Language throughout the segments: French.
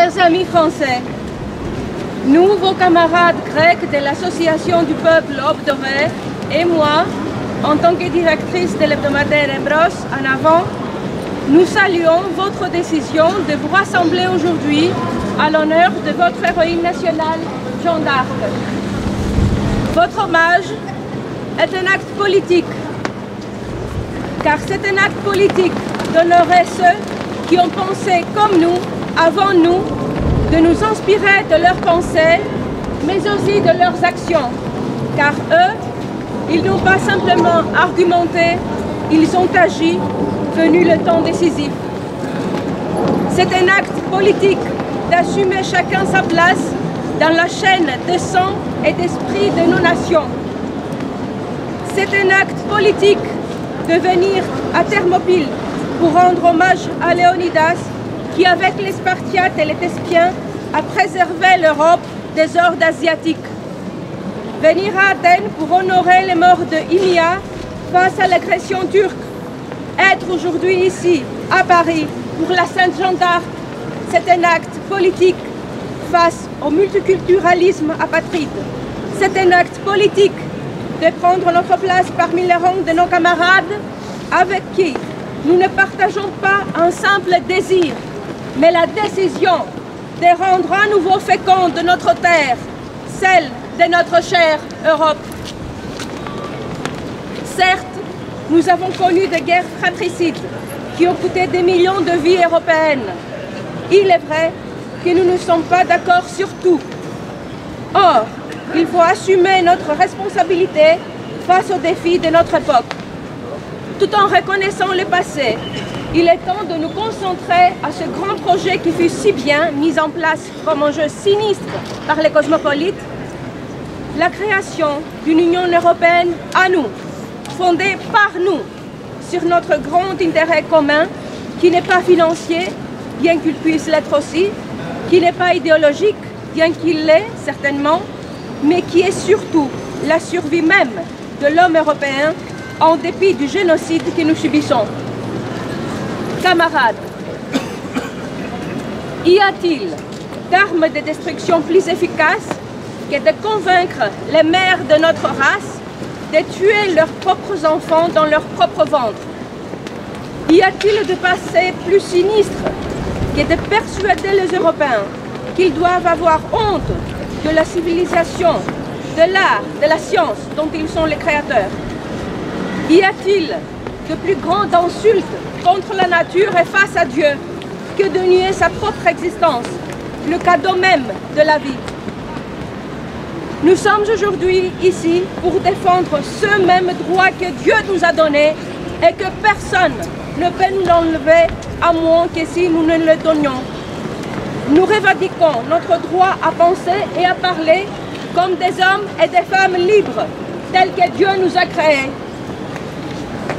Chers amis français, nous, vos camarades grecs de l'Association du peuple Obdoré et moi, en tant que directrice de l'hebdomadaire Embros en avant, nous saluons votre décision de vous rassembler aujourd'hui à l'honneur de votre héroïne nationale, Jeanne d'Arc. Votre hommage est un acte politique, car c'est un acte politique d'honorer ceux qui ont pensé comme nous, avant nous, de nous inspirer de leurs pensées, mais aussi de leurs actions, car eux, ils n'ont pas simplement argumenté, ils ont agi, venu le temps décisif. C'est un acte politique d'assumer chacun sa place dans la chaîne de sang et d'esprit de nos nations. C'est un acte politique de venir à Thermopyles pour rendre hommage à Léonidas qui, avec les Spartiates et les Thespiens, a préservé l'Europe des hordes asiatiques. Venir à Athènes pour honorer les morts de Ilia face à l'agression turque. Être aujourd'hui ici, à Paris, pour la Sainte Jeanne d'Arc, c'est un acte politique face au multiculturalisme apatride. C'est un acte politique de prendre notre place parmi les rangs de nos camarades avec qui nous ne partageons pas un simple désir, mais la décision de rendre à nouveau féconde notre terre, celle de notre chère Europe. Certes, nous avons connu des guerres fratricides qui ont coûté des millions de vies européennes. Il est vrai que nous ne sommes pas d'accord sur tout. Or, il faut assumer notre responsabilité face aux défis de notre époque. Tout en reconnaissant le passé, il est temps de nous concentrer à ce grand projet qui fut si bien mis en place comme un jeu sinistre par les cosmopolites, la création d'une Union européenne à nous, fondée par nous, sur notre grand intérêt commun, qui n'est pas financier, bien qu'il puisse l'être aussi, qui n'est pas idéologique, bien qu'il l'est certainement, mais qui est surtout la survie même de l'homme européen en dépit du génocide que nous subissons. Camarades, y a-t-il d'armes de destruction plus efficaces que de convaincre les mères de notre race de tuer leurs propres enfants dans leur propre ventre? Y a-t-il de passé plus sinistre que de persuader les Européens qu'ils doivent avoir honte de la civilisation, de l'art, de la science dont ils sont les créateurs? Y a-t-il de plus grande insulte contre la nature et face à Dieu que de nier sa propre existence, le cadeau même de la vie? Nous sommes aujourd'hui ici pour défendre ce même droit que Dieu nous a donné et que personne ne peut nous l'enlever à moins que si nous ne le donnions. Nous revendiquons notre droit à penser et à parler comme des hommes et des femmes libres, tels que Dieu nous a créés.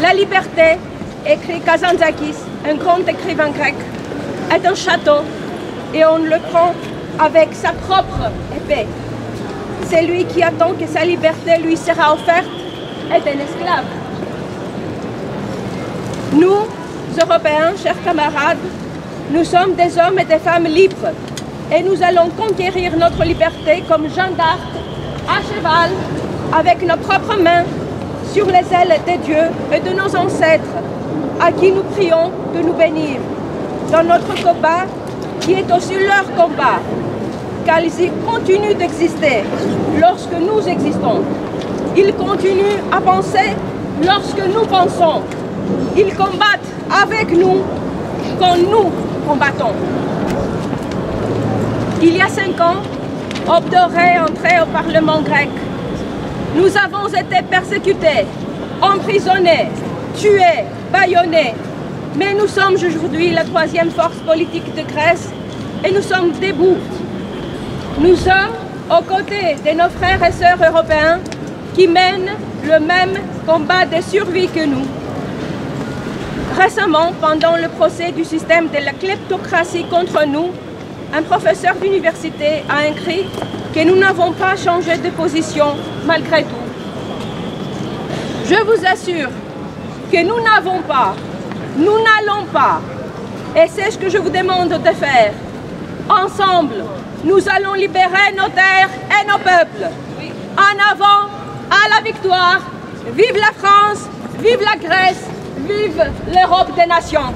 La liberté, écrit Kazantzakis, un grand écrivain grec, est un château et on le prend avec sa propre épée. Celui qui attend que sa liberté lui sera offerte est un esclave. Nous, Européens, chers camarades, nous sommes des hommes et des femmes libres et nous allons conquérir notre liberté comme Jeanne d'Arc, à cheval, avec nos propres mains, sur les ailes des dieux et de nos ancêtres, à qui nous prions de nous bénir, dans notre combat qui est aussi leur combat, car ils continuent d'exister lorsque nous existons. Ils continuent à penser lorsque nous pensons. Ils combattent avec nous quand nous combattons. Il y a 5 ans, Obdoré entrait au Parlement grec. Nous avons été persécutés, emprisonnés, tués, bâillonnés. Mais nous sommes aujourd'hui la 3e force politique de Grèce et nous sommes debout. Nous sommes aux côtés de nos frères et sœurs européens qui mènent le même combat de survie que nous. Récemment, pendant le procès du système de la kleptocratie contre nous, un professeur d'université a écrit que nous n'avons pas changé de position malgré tout. Je vous assure que nous n'avons pas, nous n'allons pas, et c'est ce que je vous demande de faire, Ensemble, nous allons libérer nos terres et nos peuples. En avant, à la victoire. Vive la France, vive la Grèce, vive l'Europe des nations.